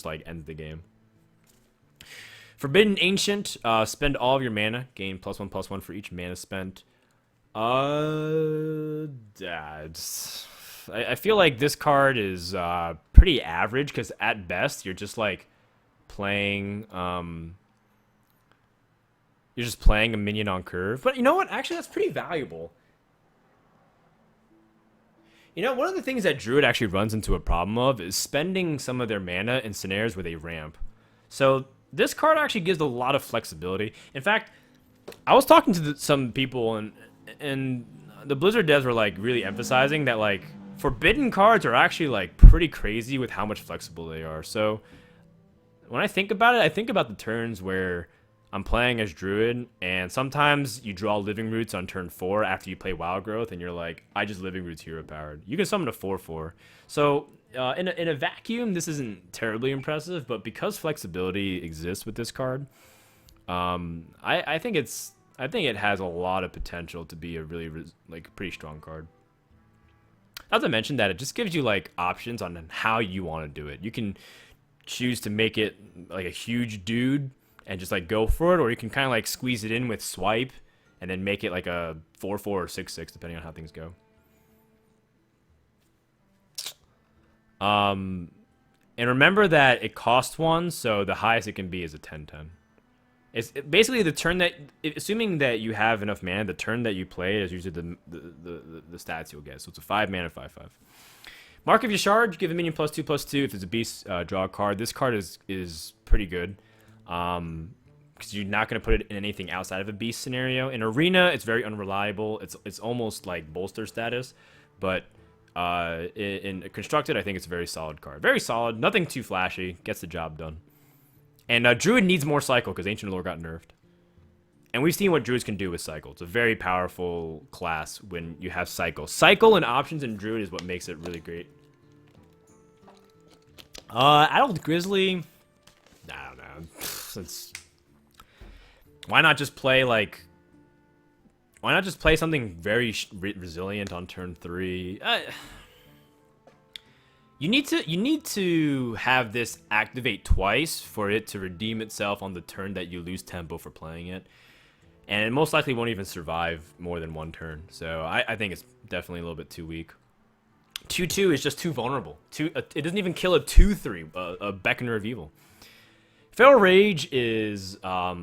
like ends the game. Forbidden Ancient, spend all of your mana, gain +1/+1 for each mana spent. I feel like this card is pretty average because at best you're just like playing you're just playing a minion on curve. But you know what? Actually, that's pretty valuable. You know, one of the things that Druid actually runs into a problem of is spending some of their mana in scenarios where they ramp. So this card actually gives a lot of flexibility. In fact, I was talking to some people and the Blizzard devs were like really emphasizing that like forbidden cards are actually like pretty crazy with how much flexible they are. So when I think about it, I think about the turns where I'm playing as Druid, and sometimes you draw Living Roots on turn 4 after you play Wild Growth, and you're like, I just Living Roots hero powered. You can summon a 4/4. So in a vacuum, this isn't terribly impressive, but because flexibility exists with this card, I think it has a lot of potential to be a really like pretty strong card. Not to mention that it just gives you like options on how you want to do it. You can choose to make it like a huge dude and just like go for it, or you can kind of like squeeze it in with swipe and then make it like a 4/4 or 6/6 depending on how things go. And remember that it costs 1, so the highest it can be is a 10/10. It's basically the turn that, assuming that you have enough mana, the turn that you play is usually the stats you'll get. So it's a 5 mana 5/5. Mark of Yashard, give a minion +2/+2. If it's a beast, draw a card. This card is pretty good. Because you're not going to put it in anything outside of a beast scenario. In Arena, it's very unreliable. It's almost like bolster status, but in Constructed, I think it's a very solid card. Very solid, nothing too flashy, gets the job done. And Druid needs more Cycle because Ancient Lore got nerfed. And we've seen what Druids can do with Cycle. It's a very powerful class when you have Cycle. Cycle and options in Druid is what makes it really great. Adult Grizzly, I don't know. Why not just play like? Why not just play something very resilient on turn 3? You need to have this activate twice for it to redeem itself on the turn that you lose tempo for playing it, and it most likely won't even survive more than 1 turn. So I think it's definitely a little bit too weak. 2/2 is just too vulnerable. It doesn't even kill a 2/3, a Beckoner of Evil. Feral Rage is a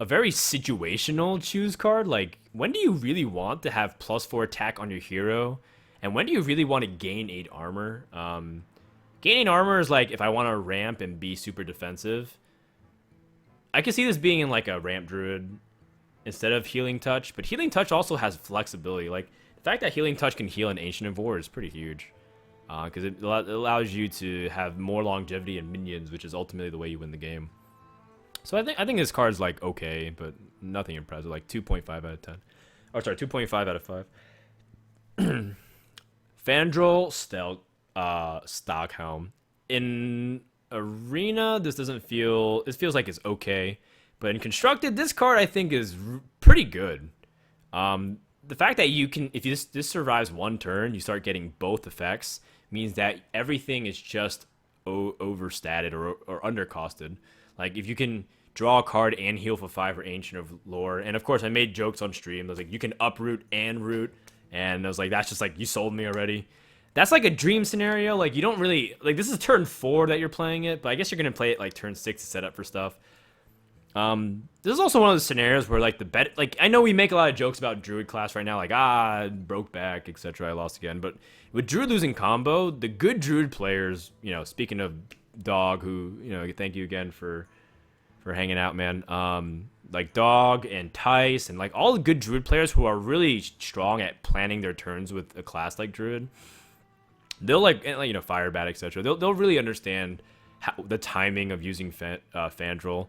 very situational choose card. Like, when do you really want to have +4 attack on your hero? And when do you really want to gain 8 armor? Gaining armor is like if I want to ramp and be super defensive. I can see this being in like a ramp Druid instead of Healing Touch. But Healing Touch also has flexibility. Like, the fact that Healing Touch can heal an Ancient of War is pretty huge. Because it allows you to have more longevity and minions, which is ultimately the way you win the game. So I think this card's like okay, but nothing impressive. Like 2.5 out of 10. Oh, sorry, 2.5 out of 5. Fandral Stockhelm. In Arena, this doesn't feel... It feels like it's okay. But in Constructed, this card I think is pretty good. The fact that you can... If this survives 1 turn, you start getting both effects, means that everything is just overstated or undercosted. Like, if you can draw a card and heal for 5 for Ancient of Lore, and of course I made jokes on stream. I was like, you can uproot and root, and I was like, that's just like, you sold me already. That's like a dream scenario. Like, you don't really, like, this is turn 4 that you're playing it, but I guess you're gonna play it like turn 6 to set up for stuff. This is also one of those scenarios where like like, I know we make a lot of jokes about Druid class right now, like broke back, etc. I lost again, but with Druid losing combo, the good Druid players, you know, speaking of Dog, who, you know, thank you again for hanging out, man. Like Dog and Tice and like all the good Druid players who are really strong at planning their turns with a class like Druid, they'll like, you know, Firebat, etc. They'll really understand the timing of using Fandral.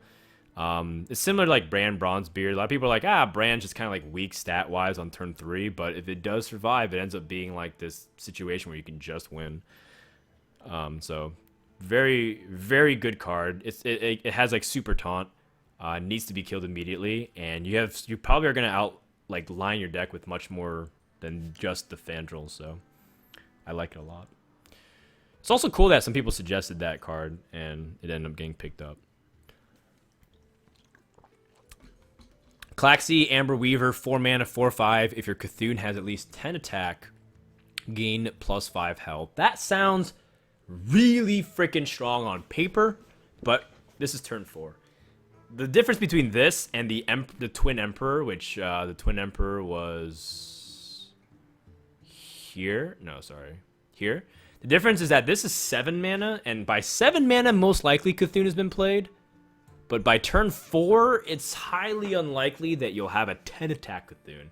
It's similar to like Brand Bronzebeard. A lot of people are like, Brand's just kind of like weak stat wise on turn 3, but if it does survive, it ends up being like this situation where you can just win. So very, very good card. It has like super taunt, needs to be killed immediately, and you probably are gonna line your deck with much more than just the Fandral. So I like it a lot. It's also cool that some people suggested that card, and it ended up getting picked up. Klaxi, Amber Weaver, 4 mana, 4/5. If your Cthulhu has at least 10 attack, gain +5 health. That sounds really freaking strong on paper, but this is turn 4. The difference between this and the Twin Emperor, which the Twin Emperor was here. No, sorry. Here. The difference is that this is 7 mana, and by 7 mana, most likely Cthulhu has been played. But by turn 4, it's highly unlikely that you'll have a 10 attack Cthulhu.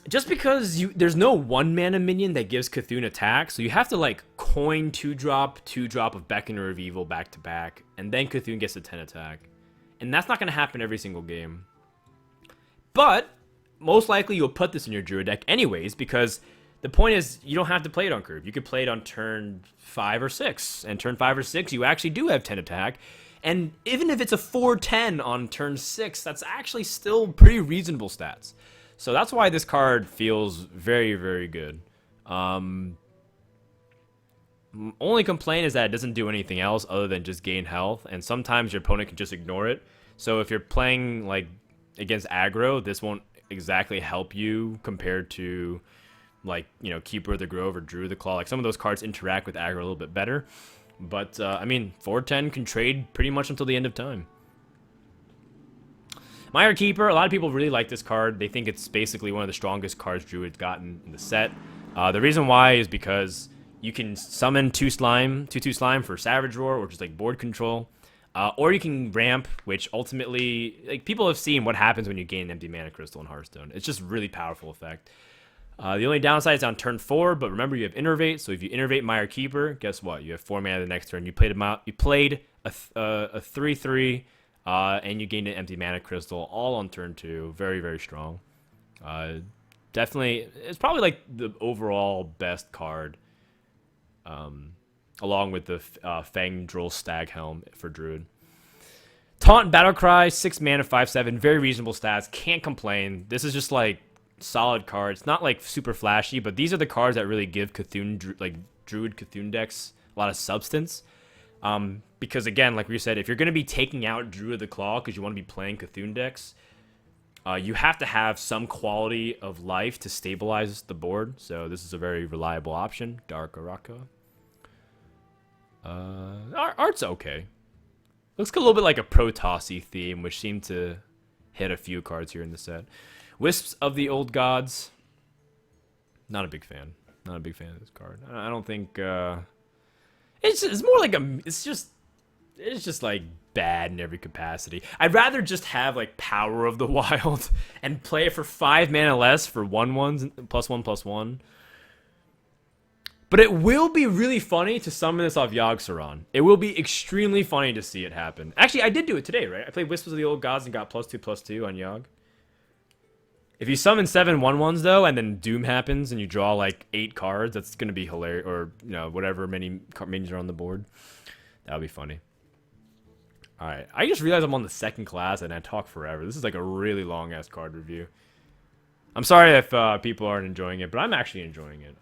Just because there's no 1 mana minion that gives Cthulhu attack, so you have to like coin 2-drop of Beckoner of Evil back to back, and then Cthulhu gets a 10 attack. And that's not going to happen every single game. But most likely you'll put this in your Druid deck anyways, because the point is you don't have to play it on curve. You could play it on turn 5 or 6, and turn 5 or 6 you actually do have 10 attack. And even if it's a 4/10 on turn 6, that's actually still pretty reasonable stats. So that's why this card feels very, very good. Only complaint is that it doesn't do anything else other than just gain health, and sometimes your opponent can just ignore it. So if you're playing like against aggro, this won't exactly help you compared to like, you know, Keeper of the Grove or Druid of the Claw. Like some of those cards interact with aggro a little bit better. But I mean, 4/10 can trade pretty much until the end of time. Mire Keeper, a lot of people really like this card. They think it's basically one of the strongest cards Druid's gotten in the set. The reason why is because you can summon 2/2 slime for Savage Roar, or just like board control. Or you can ramp, which ultimately, like, people have seen what happens when you gain an empty mana crystal in Hearthstone. It's just a really powerful effect. The only downside is on turn 4, but remember you have Innervate, so if you Innervate Mire Keeper, guess what? You have 4 mana the next turn. You played a 3/3. And you gained an empty mana crystal all on turn 2. Very, very strong. Definitely, it's probably like the overall best card. Along with the Fangdril Stag Helm for Druid. Taunt Battlecry, 6 mana, 5/7. Very reasonable stats. Can't complain. This is just like solid cards. Not like super flashy, but these are the cards that really give Cthulhu, like Druid Cthulhu decks a lot of substance. Because again, like we said, if you're going to be taking out Druid of the Claw because you want to be playing Cthulhu decks, you have to have some quality of life to stabilize the board. So this is a very reliable option. Dark Araka. Art's okay. Looks a little bit like a Protossy theme, which seemed to hit a few cards here in the set. Wisps of the Old Gods. Not a big fan. Not a big fan of this card. I don't think... It's more like it's just like bad in every capacity. I'd rather just have like Power of the Wild and play it for 5 mana less for 1/1s, +1/+1. But it will be really funny to summon this off Yogg-Saron. It will be extremely funny to see it happen. Actually, I did do it today, right? I played Wisps of the Old Gods and got +2/+2 on Yogg. If you summon 7 1/1s though, and then Doom happens and you draw like 8 cards, that's gonna be hilarious. Or, you know, whatever many minions are on the board, that'll be funny. All right, I just realized I'm on the second class and I talk forever. This is like a really long ass card review. I'm sorry if people aren't enjoying it, but I'm actually enjoying it.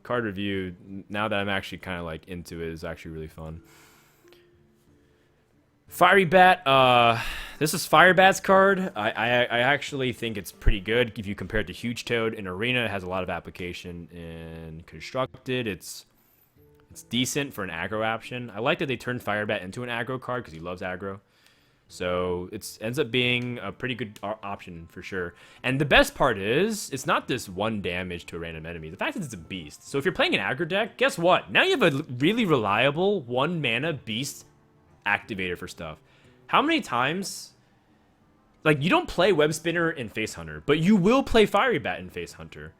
Card review, now that I'm actually kind of like into it, is actually really fun. Fiery Bat, this is Fire Bat's card. I actually think it's pretty good if you compare it to Huge Toad. In Arena, it has a lot of application. In Constructed, it's decent for an aggro option. I like that they turned Fire Bat into an aggro card because he loves aggro. So it ends up being a pretty good option for sure. And the best part is, it's not this 1 damage to a random enemy. The fact that it's a beast. So if you're playing an aggro deck, guess what? Now you have a really reliable 1 mana beast activator for stuff. How many times, like, you don't play Web Spinner in Face Hunter, but you will play Fiery Bat in Face Hunter.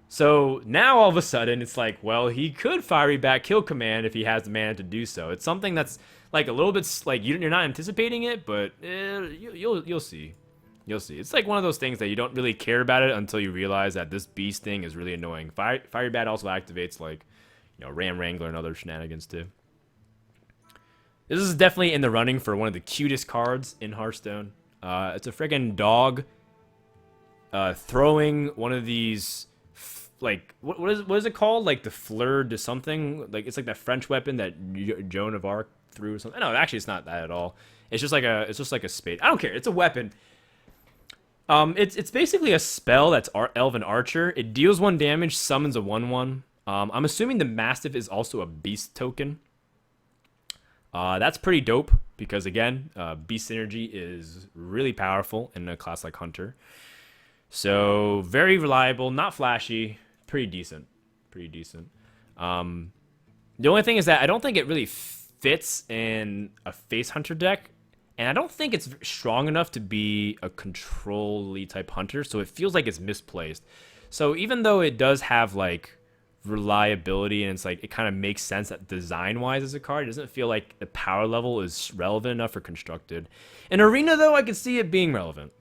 So now all of a sudden it's like, well, he could Fiery Bat kill command if he has the mana to do so. It's something that's like a little bit like you're not anticipating it, but you'll see. You'll see. It's like one of those things that you don't really care about it until you realize that this beast thing is really annoying. Fiery Bat also activates like, you know, Ram Wrangler and other shenanigans too. This is definitely in the running for one of the cutest cards in Hearthstone. It's a friggin' dog throwing one of these like what is it called? Like the fleur de something. Like it's like that French weapon that Joan of Arc threw or something. No, actually, it's not that at all. It's just like a spade. I don't care. It's a weapon. It's basically a spell that's Elven Archer. It deals 1 damage, summons a 1/1. I'm assuming the Mastiff is also a beast token. That's pretty dope because again, beast synergy is really powerful in a class like Hunter. So very reliable, not flashy, pretty decent, pretty decent. The only thing is that I don't think it really fits in a face hunter deck, and I don't think it's strong enough to be a control-y type hunter, so it feels like it's misplaced. So even though it does have like reliability and it's like it kind of makes sense that design-wise as a card, it doesn't feel like the power level is relevant enough for constructed. In Arena though, I could see it being relevant.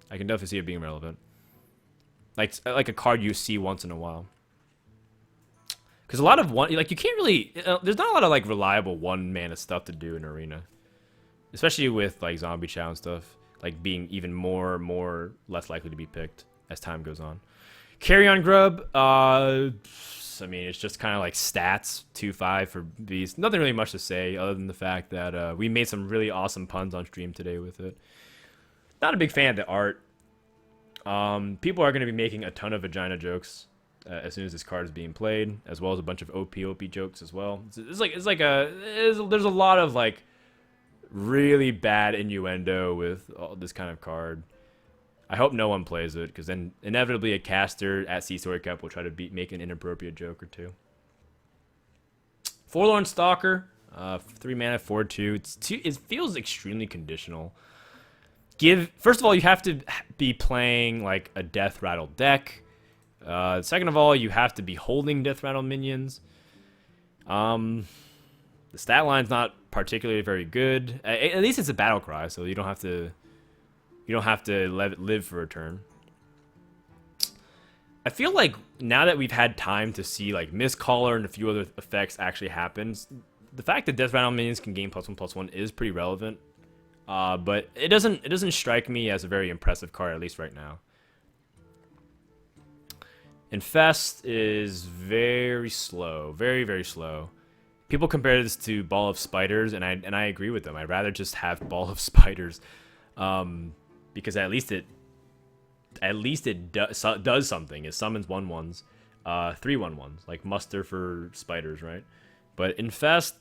I can definitely see it being relevant. Like a card you see once in a while. Because a lot of you can't really, there's not a lot of like reliable 1-mana stuff to do in Arena, especially with like Zombie Chow and stuff, like being even more less likely to be picked as time goes on. Carrion Grub, I mean it's just kind of like stats 2/5 for Beast. Nothing really much to say other than the fact that we made some really awesome puns on stream today with it. Not a big fan of the art. People are going to be making a ton of vagina jokes as soon as this card is being played, as well as a bunch of OP jokes as well. There's a lot of like really bad innuendo with this kind of card. I hope no one plays it, because then inevitably a caster at Sea Story Cup will try to make an inappropriate joke or two. Forlorn Stalker, 3 mana, 4/2. It feels extremely conditional. First of all, you have to be playing like a Death Rattle deck. Second of all, you have to be holding Death Rattle minions. The stat line's not particularly very good. At least it's a battle cry, so you don't have to let it live for a turn. I feel like now that we've had time to see like Mistcaller and a few other effects actually happen, the fact that Death Rattle minions can gain +1/+1 is pretty relevant. But it doesn't strike me as a very impressive card, at least right now. Infest is very slow, very slow. People compare this to Ball of Spiders, and I agree with them. I'd rather just have Ball of Spiders, because at least it does something. It summons 1/1s, 3/1/1s, like Muster for spiders, right? But Infest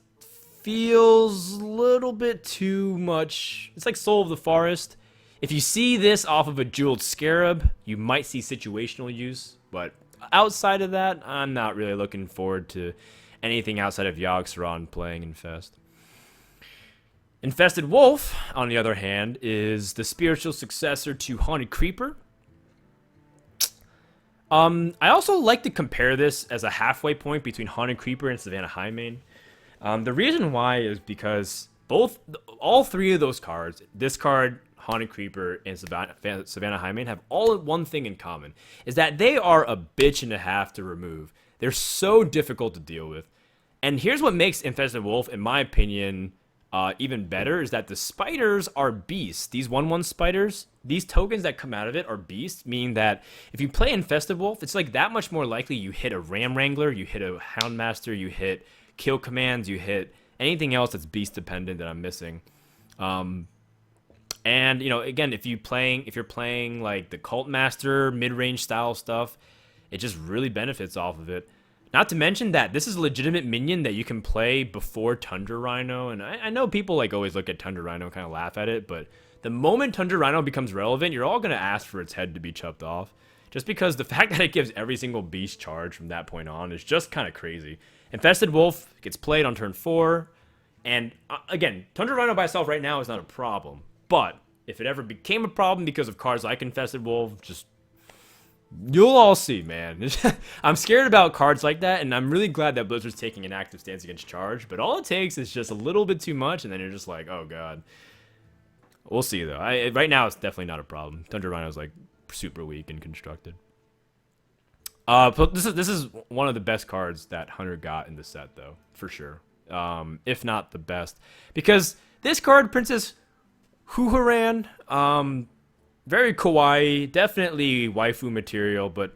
feels a little bit too much. It's like Soul of the Forest. If you see this off of a Jeweled Scarab, you might see situational use, but outside of that, I'm not really looking forward to anything outside of Yogg-Saron playing Infest. Infested Wolf, on the other hand, is the spiritual successor to Haunted Creeper. I also like to compare this as a halfway point between Haunted Creeper and Savannah Highmane. The reason why is because all 3 of those cards, this card, Haunted Creeper, and Savannah Highmane, have all one thing in common, is that they are a bitch and a half to remove. They're so difficult to deal with. And here's what makes Infested Wolf, in my opinion, even better, is that the spiders are beasts. These 1/1 spiders, these tokens that come out of it are beasts, meaning that if you play Infested Wolf, it's like that much more likely you hit a Ram Wrangler, you hit a Houndmaster, you hit kill commands, you hit anything else that's beast dependent that I'm missing. And you know, again, if you're playing like the Cult Master mid-range style stuff, it just really benefits off of it. Not to mention that this is a legitimate minion that you can play before Tundra Rhino, and I know people like always look at Tundra Rhino and kind of laugh at it, but the moment Tundra Rhino becomes relevant, you're all gonna ask for its head to be chopped off, just because the fact that it gives every single beast charge from that point on is just kind of crazy. Infested Wolf gets played on turn 4, and again, Tundra Rhino by itself right now is not a problem. But if it ever became a problem because of cards like Infested Wolf, just you'll all see, man. I'm scared about cards like that, and I'm really glad that Blizzard's taking an active stance against Charge. But all it takes is just a little bit too much, and then you're just like, oh god. We'll see though. Right now it's definitely not a problem. Tundra Rhino's like super weak and constructed. But this is one of the best cards that Hunter got in the set though, for sure. If not the best, because this card, Princess Huhuran, very kawaii, definitely waifu material, but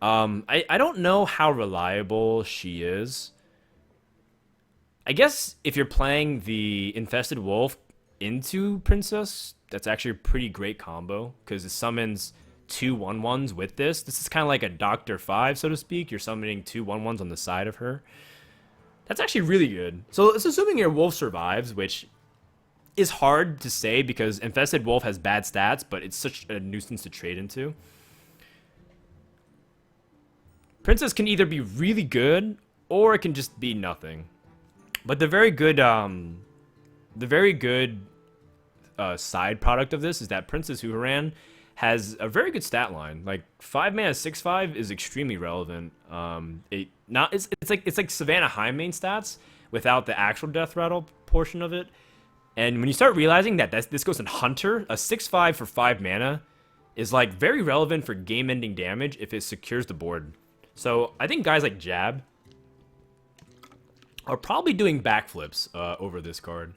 I don't know how reliable she is. I guess if you're playing the Infested Wolf into Princess, that's actually a pretty great combo because it summons two 1/1s with this. This is kind of like a Doctor 5, so to speak. You're summoning two 1/1s on the side of her. That's actually really good. So it's assuming your wolf survives, which is hard to say because Infested Wolf has bad stats, but it's such a nuisance to trade into. Princess can either be really good or it can just be nothing. But the very good side product of this is that Princess Hooran has a very good stat line. Like 5 mana 6/5 is extremely relevant. It's like Savannah High main stats without the actual death rattle portion of it. And when you start realizing that this goes in Hunter, a 6/5 for 5 mana is like very relevant for game-ending damage if it secures the board. So I think guys like Jab are probably doing backflips over this card.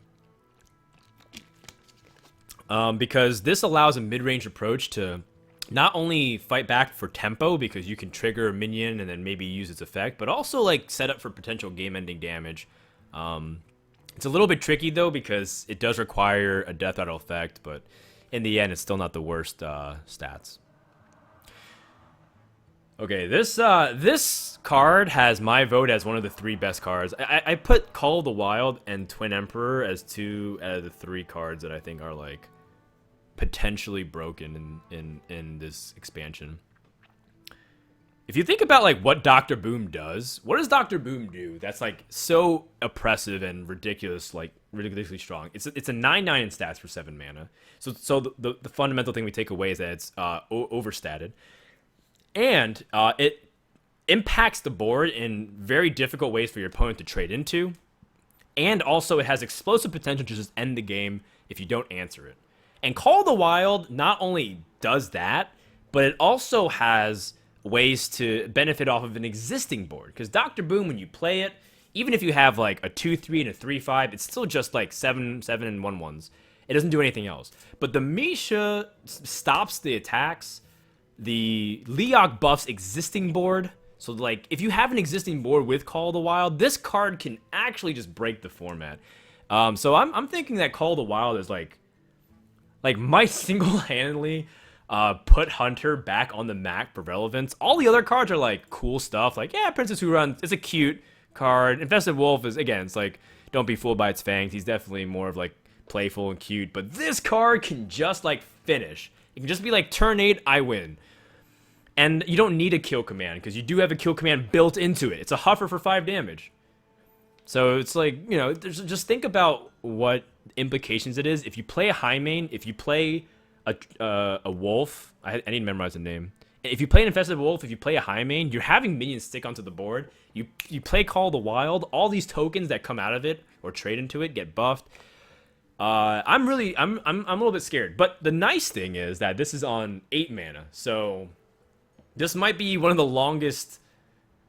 Because this allows a mid-range approach to not only fight back for tempo, because you can trigger a minion and then maybe use its effect, but also like set up for potential game-ending damage. It's a little bit tricky though, because it does require a death rattle effect, but in the end, it's still not the worst stats. Okay, this card has my vote as one of the 3 best cards. I put Call of the Wild and Twin Emperor as 2 out of the 3 cards that I think are like potentially broken in this expansion. If you think about like what Dr. Boom does, what does Dr. Boom do that's like so oppressive and ridiculous, like ridiculously strong? It's a 9/9 in stats for 7 mana. So the fundamental thing we take away is that it's overstated. And it impacts the board in very difficult ways for your opponent to trade into. And also it has explosive potential to just end the game if you don't answer it. And Call of the Wild not only does that, but it also has ways to benefit off of an existing board. Because Dr. Boom, when you play it, even if you have like a 2/3 and a 3/5, it's still just like 7 and 1/1s. It doesn't do anything else. But the Misha stops the attacks. The Leok buffs existing board. So like if you have an existing board with Call of the Wild, this card can actually just break the format. So I'm thinking that Call of the Wild is like might single-handedly put Hunter back on the map for relevance. All the other cards are like cool stuff. Like, yeah, Princess Who Runs, it's a cute card. Infested Wolf is, again, it's like, don't be fooled by its fangs. He's definitely more of like playful and cute. But this card can just like finish. It can just be like turn 8, I win. And you don't need a kill command because you do have a kill command built into it. It's a huffer for 5 damage. So it's like, you know, just think about what implications it is. If you play a high main, if you play a wolf, I need to memorize the name. If you play an Infested Wolf, if you play a high main, you're having minions stick onto the board. You play Call of the Wild, all these tokens that come out of it or trade into it get buffed. I'm a little bit scared. But the nice thing is that this is on 8 mana, so this might be one of the longest.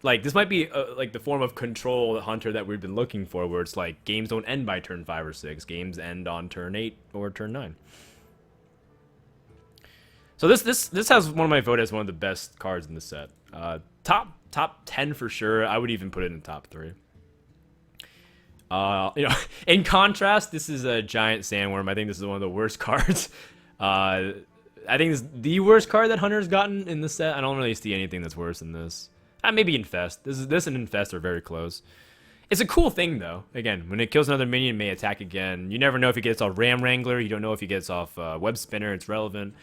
Like, this might be like the form of control Hunter that we've been looking for, where it's like games don't end by turn 5 or 6. Games end on turn 8 or turn 9. So this has one of my vote as one of the best cards in the set. Top 10 for sure. I would even put it in top 3. You know, in contrast, this is a giant sandworm. I think this is one of the worst cards. I think this is the worst card that Hunter's gotten in the set. I don't really see anything that's worse than this. Maybe Infest. This and Infest are very close. It's a cool thing, though. Again, when it kills another minion, it may attack again. You never know if it gets off Ram Wrangler. You don't know if it gets off Web Spinner. It's relevant.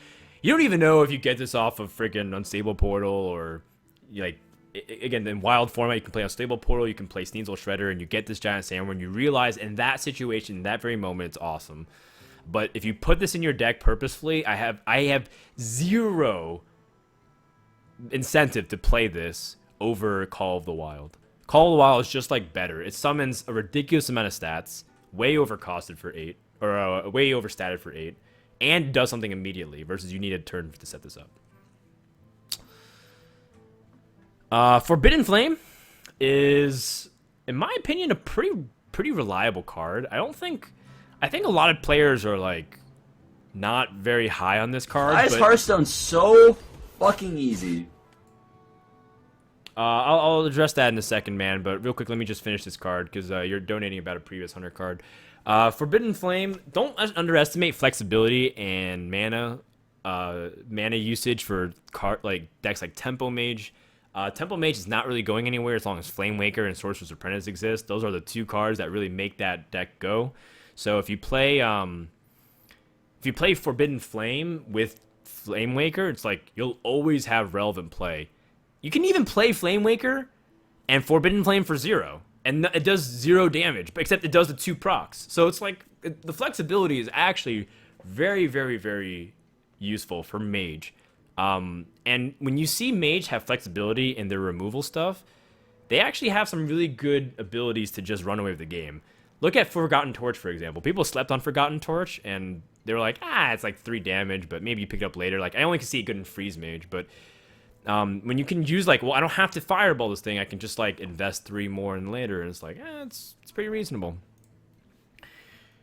You don't even know if you get this off of freaking Unstable Portal or, like, again, in wild format, you can play Unstable Portal, you can play Sneasel Shredder, and you get this giant sandworm, and you realize in that situation, in that very moment, it's awesome. But if you put this in your deck purposefully, I have zero incentive to play this over Call of the Wild. Call of the Wild is just like better. It summons a ridiculous amount of stats, way overcosted for 8, or way overstated for 8, and does something immediately versus you need a turn to set this up. Forbidden Flame is, in my opinion, a pretty reliable card. I think a lot of players are like not very high on this card. Why is but Hearthstone so fucking easy? I'll address that in a second, man. But real quick, let me just finish this card because you're donating about a previous Hunter card. Forbidden Flame. Don't underestimate flexibility and mana usage for decks like Tempo Mage. Tempo Mage is not really going anywhere as long as Flame Waker and Sorcerer's Apprentice exist. Those are the two cards that really make that deck go. So if you play Forbidden Flame with Flame Waker, it's like you'll always have relevant play. You can even play Flame Waker and Forbidden Flame for 0, and it does 0 damage, but except it does the 2 procs. So it's like the flexibility is actually very, very, very useful for Mage. And when you see Mage have flexibility in their removal stuff, they actually have some really good abilities to just run away with the game. Look at Forgotten Torch, for example. People slept on Forgotten Torch, and they were like, it's like 3 damage, but maybe you pick it up later. Like, I only can see it good in Freeze Mage, but when you can use, like, well, I don't have to Fireball this thing. I can just, like, invest 3 more in later, and it's like, it's pretty reasonable.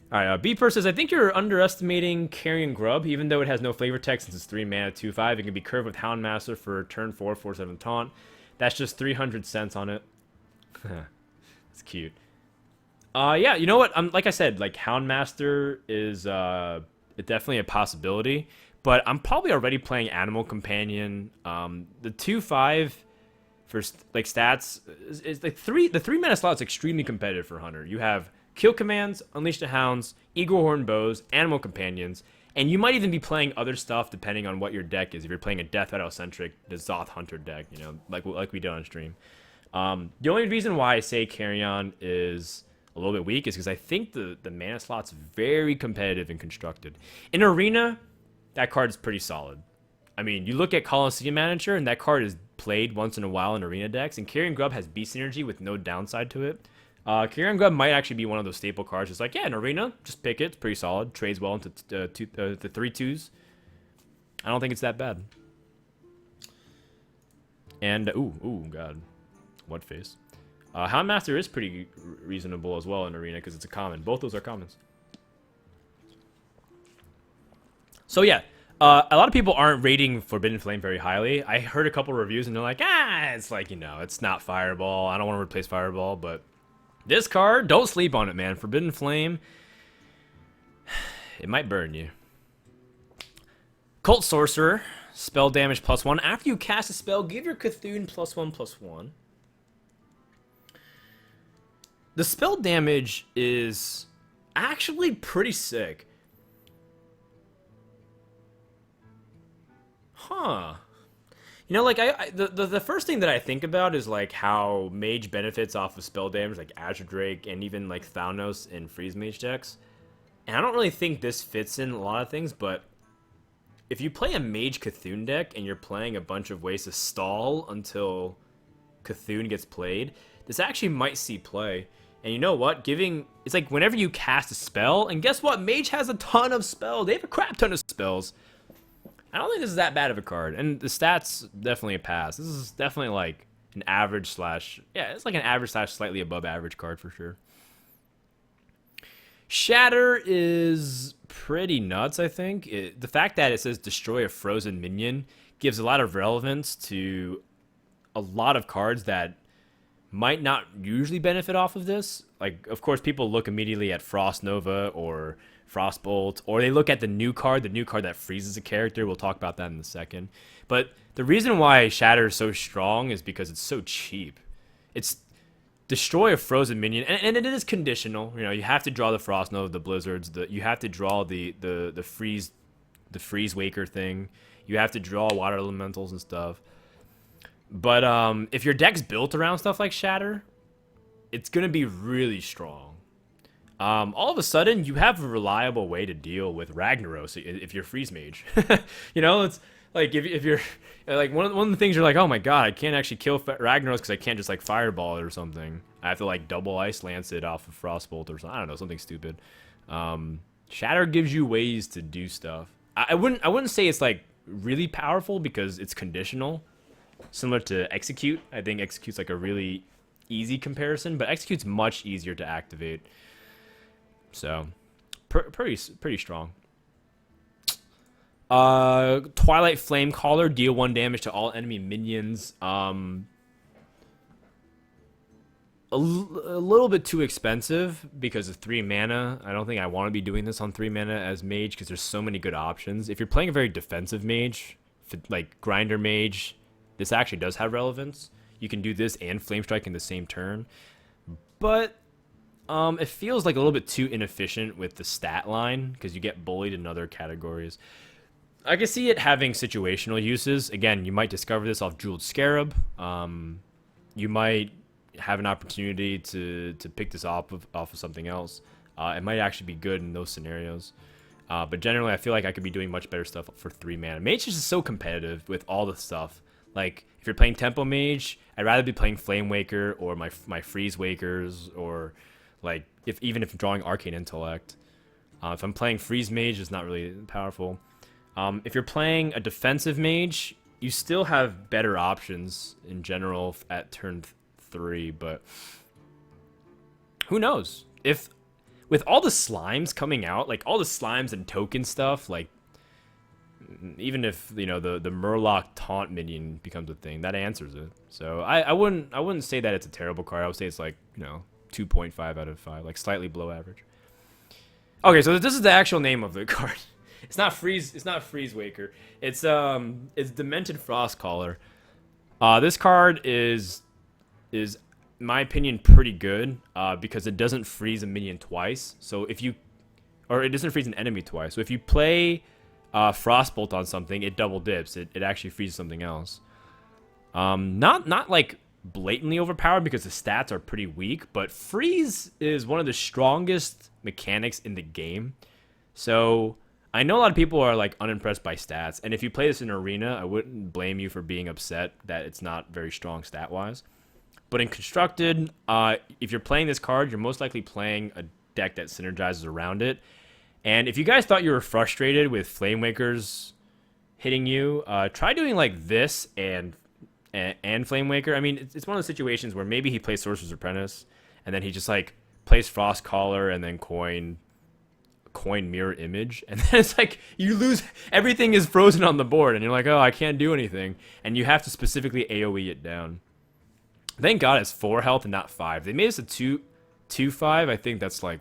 All right, B-Per says, I think you're underestimating Carrion Grub, even though it has no flavor text since it's 3 mana, 2/5. It can be curved with Houndmaster for turn 4, 4/7 taunt. That's just 300 cents on it. That's cute. Yeah, you know what? Like I said, like Houndmaster is definitely a possibility, but I'm probably already playing Animal Companion. The 2/5 for like stats is like the 3 mana slot is extremely competitive for Hunter. You have Kill Commands, Unleash the Hounds, Eagle Horn Bows, Animal Companions, and you might even be playing other stuff depending on what your deck is. If you're playing a Death Rattle-centric, the Zoth Hunter deck, you know, like we did on stream. The only reason why I say Carrion is a little bit weak is because I think the mana slot's very competitive and constructed. In Arena, that card is pretty solid. I mean, you look at Coliseum Manager, and that card is played once in a while in Arena decks, and Carrion Grub has beast synergy with no downside to it. Carrion Grub might actually be one of those staple cards. It's like, yeah, in Arena, just pick it. It's pretty solid. Trades well into the 3/2s. I don't think it's that bad. And, God. What face? Houndmaster is pretty reasonable as well in Arena because it's a common. Both those are commons. So, yeah. A lot of people aren't rating Forbidden Flame very highly. I heard a couple reviews and they're like, it's like, you know, it's not Fireball. I don't want to replace Fireball, but this card, don't sleep on it, man. Forbidden Flame, it might burn you. Cult Sorcerer, spell damage +1. After you cast a spell, give your Cthulhu +1/+1. The spell damage is actually pretty sick. Huh. You know, like, the first thing that I think about is, like, how Mage benefits off of spell damage, like Azure Drake and even, like, Thalnos in Freeze Mage decks. And I don't really think this fits in a lot of things, but if you play a Mage Cthulhu deck and you're playing a bunch of ways to stall until Cthulhu gets played, this actually might see play. And you know what? It's like whenever you cast a spell, and guess what? Mage has a ton of spells. They have a crap ton of spells. I don't think this is that bad of a card, and the stats definitely a pass. This is definitely like an average slash, yeah, it's like an average slash slightly above average card for sure. Shatter is pretty nuts, I think. The fact that it says destroy a frozen minion gives a lot of relevance to a lot of cards that might not usually benefit off of this. Like, of course, people look immediately at Frost Nova or Frostbolt, or they look at the new card that freezes a character. We'll talk about that in a second. But the reason why Shatter is so strong is because it's so cheap. It's destroy a frozen minion, and it is conditional. You know, you have to draw the Frost Nova, the Blizzards, you have to draw the freeze Waker thing. You have to draw water elementals and stuff. But if your deck's built around stuff like Shatter, it's gonna be really strong. All of a sudden, you have a reliable way to deal with Ragnaros if you're Freeze Mage. You know, it's like if you're like one of the things you're like, oh my god, I can't actually kill Ragnaros because I can't just like Fireball it or something. I have to like double Ice Lance it off of Frostbolt or something. I don't know, something stupid. Shatter gives you ways to do stuff. I wouldn't say it's like really powerful because it's conditional, similar to Execute. I think Execute's like a really easy comparison, but Execute's much easier to activate. So, pretty strong. Twilight Flame Caller, deal 1 damage to all enemy minions. A little bit too expensive because of 3 mana. I don't think I want to be doing this on 3 mana as mage because there's so many good options. If you're playing a very defensive mage, like grinder mage, this actually does have relevance. You can do this and Flame Strike in the same turn. But it feels like a little bit too inefficient with the stat line because you get bullied in other categories. I can see it having situational uses. Again, you might discover this off Jeweled Scarab. You might have an opportunity to pick this off of something else. It might actually be good in those scenarios. But generally, I feel like I could be doing much better stuff for 3 mana. Mage is just so competitive with all the stuff. Like, if you're playing Tempo Mage, I'd rather be playing Flame Waker or my Freeze Wakers, or like even if I'm drawing Arcane Intellect. If I'm playing Freeze Mage, it's not really powerful. If you're playing a defensive mage, you still have better options in general at turn 3, but who knows? If with all the slimes coming out, like all the slimes and token stuff, like even if the Murloc taunt minion becomes a thing, that answers it. So I wouldn't say that it's a terrible card. I would say it's like 2.5 out of 5, like slightly below average. Okay, so this is the actual name of the card. It's not Freeze Waker. It's Demented Frostcaller. This card is in my opinion pretty good because it doesn't freeze a minion twice. So it doesn't freeze an enemy twice. So if you play Frostbolt on something, it double dips. It actually freezes something else. Not like blatantly overpowered because the stats are pretty weak, but freeze is one of the strongest mechanics in the game. So I know a lot of people are like unimpressed by stats, and if you play this in arena, I wouldn't blame you for being upset that it's not very strong stat wise. But in constructed, if you're playing this card, you're most likely playing a deck that synergizes around it. And if you guys thought you were frustrated with Flame Wakers hitting you, try doing like this and Flame Waker. I mean, it's one of those situations where maybe he plays Sorcerer's Apprentice, and then he just like plays Frost Caller and then coin Mirror Image, and then it's like you lose, everything is frozen on the board, and you're like, oh, I can't do anything, and you have to specifically AoE it down. Thank God it's 4 health and not 5. They made us a 2/5. I think that's like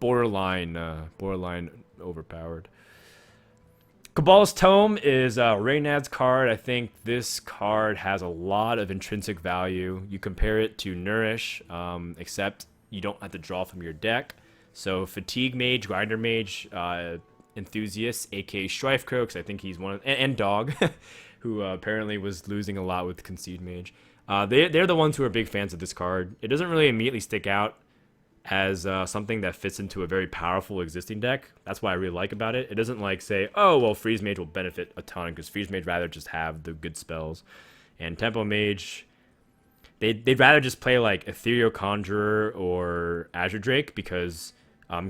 borderline overpowered. Cabalist's Tome is Reynad's card. I think this card has a lot of intrinsic value. You compare it to Nourish, except you don't have to draw from your deck. So Fatigue Mage, Grinder Mage, Enthusiast, aka Strife Crow, because I think he's one of, and Dog, who apparently was losing a lot with Concede Mage. They're the ones who are big fans of this card. It doesn't really immediately stick out as something that fits into a very powerful existing deck. That's what I really like about it. It doesn't like say, oh, well, Freeze Mage will benefit a ton, because Freeze Mage rather just have the good spells. And Tempo Mage, they'd rather just play like Ethereal Conjurer or Azure Drake, because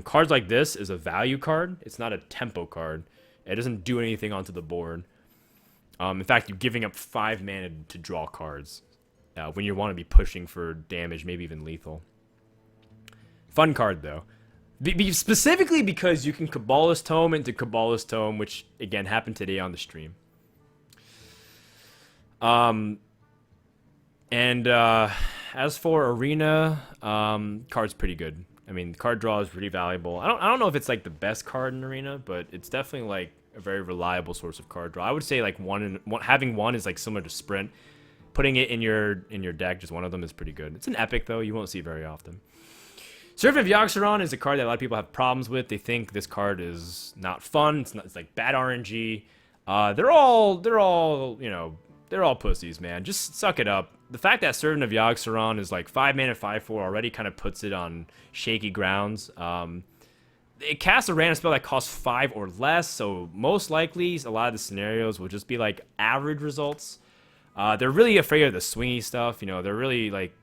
cards like this is a value card. It's not a tempo card. It doesn't do anything onto the board. In fact, you're giving up 5 mana to draw cards when you want to be pushing for damage, maybe even lethal. Fun card, though. Specifically because you can Cabalist's Tome into Cabalist's Tome, which, again, happened today on the stream. As for Arena, card's pretty good. I mean, card draw is pretty valuable. I don't know if it's like the best card in Arena, but it's definitely like a very reliable source of card draw. I would say like having one is like similar to Sprint. Putting it in your deck, just one of them, is pretty good. It's an epic though. You won't see it very often. Servant of Yogg-Saron is a card that a lot of people have problems with. They think this card is not fun. It's like bad RNG. They're all pussies, man. Just suck it up. The fact that Servant of Yogg-Saron is like 5 mana, 5/4 already kind of puts it on shaky grounds. It casts a random spell that costs 5 or less, so most likely a lot of the scenarios will just be like average results. They're really afraid of the swingy stuff. They're really like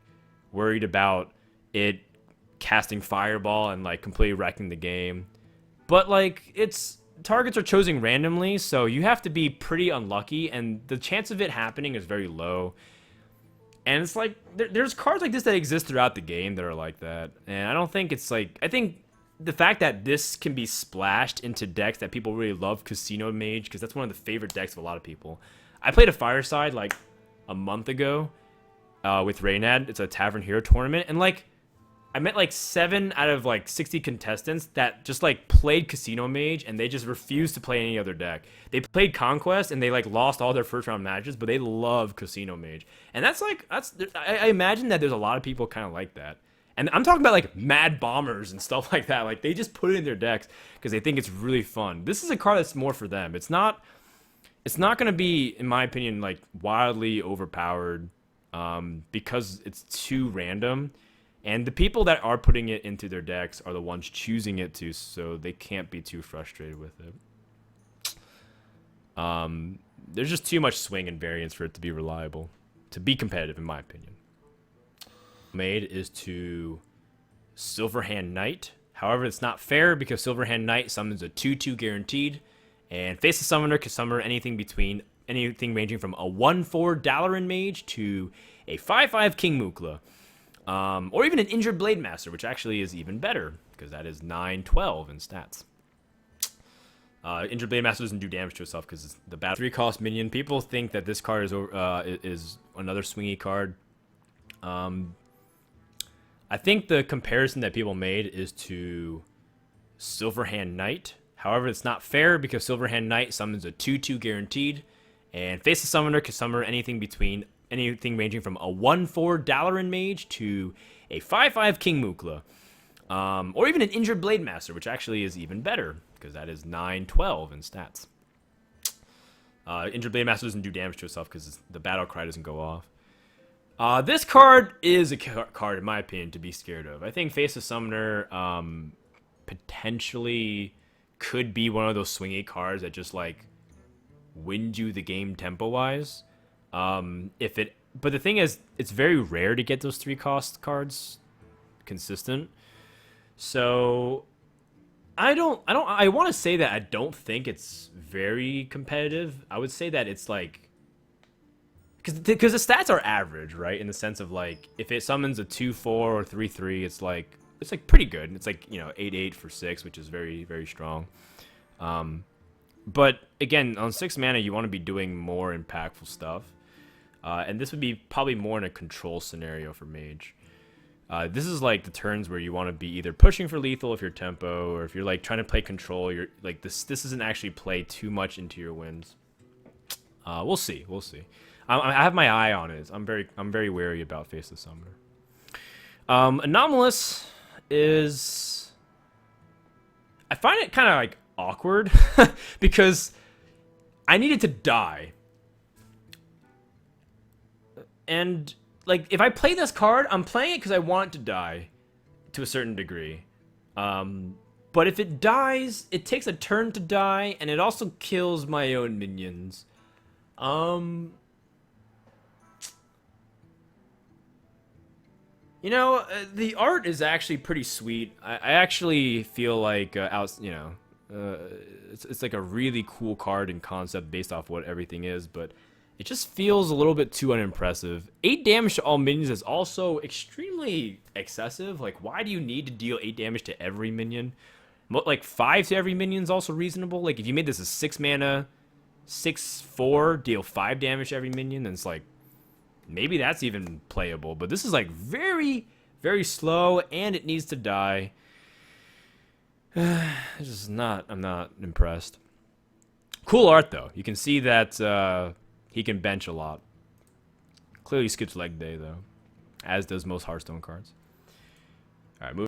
worried about it casting Fireball and like completely wrecking the game. But like targets are chosen randomly, so you have to be pretty unlucky, and the chance of it happening is very low. And it's like there's cards like this that exist throughout the game that are like that, and I don't think it's like, I think the fact that this can be splashed into decks that people really love, Casino Mage, because that's one of the favorite decks of a lot of people. I played a Fireside like a month ago with Reynad. It's a Tavern Hero tournament, and like I met like 7 out of like 60 contestants that just like played Casino Mage, and they just refused to play any other deck. They played Conquest and they like lost all their first round matches, but they love Casino Mage, and I imagine that there's a lot of people kind of like that. And I'm talking about like Mad Bombers and stuff like that. Like they just put it in their decks because they think it's really fun. This is a card that's more for them. It's not going to be, in my opinion, like wildly overpowered because it's too random. And the people that are putting it into their decks are the ones choosing it to, so they can't be too frustrated with it. There's just too much swing and variance for it to be reliable, to be competitive, in my opinion. Made is to Silverhand Knight. However, it's not fair because Silverhand Knight summons a 2/2 guaranteed, and Face the Summoner can summon anything ranging from a 1/4 Dalaran Mage to a 5/5 King Mukla. Or even an Injured Blade Master, which actually is even better, because that is 9/12 in stats. Injured Blade Master doesn't do damage to itself because it's the battle 3-cost minion. People think that this card is another swingy card. I think the comparison that people made is to Silverhand Knight. However, it's not fair because Silverhand Knight summons a 2/2 guaranteed, and Face the Summoner can summon anything ranging from a 1/4 Dalaran Mage to a 5/5 King Mukla. Or even an Injured Blade Master, which actually is even better, because that is 9/12 in stats. Injured Blade Master doesn't do damage to itself because the battle cry doesn't go off. This card is a card, in my opinion, to be scared of. I think Face the Summoner potentially could be one of those swingy cards that just, like, wins you the game tempo-wise. But the thing is, it's very rare to get those 3-cost cards consistent. So I want to say that I don't think it's very competitive. I would say that it's like, because the stats are average, right? In the sense of like, if it summons a 2/4 or 3/3, it's like pretty good. It's like, 8/8 for 6, which is very, very strong. But again, on 6 mana, you want to be doing more impactful stuff. And this would be probably more in a control scenario for Mage. This is like the turns where you want to be either pushing for lethal if you're tempo, or if you're like trying to play control. You're like this doesn't actually play too much into your wins. We'll see. I have my eye on it. I'm very wary about Face the Summoner. Anomalous is, I find it kind of like awkward because I needed to die. And like, if I play this card, I'm playing it because I want it to die to a certain degree. But if it dies, it takes a turn to die, and it also kills my own minions. The art is actually pretty sweet. I actually feel like it's like a really cool card in concept based off what everything is, but it just feels a little bit too unimpressive. 8 damage to all minions is also extremely excessive. Like, why do you need to deal 8 damage to every minion? Like, 5 to every minion is also reasonable. Like, if you made this a 6 mana, 6/4, deal 5 damage to every minion, then it's like, maybe that's even playable. But this is like very, very slow, and it needs to die. I'm not impressed. Cool art, though. You can see that he can bench a lot. Clearly skips leg day, though, as does most Hearthstone cards. All right, move.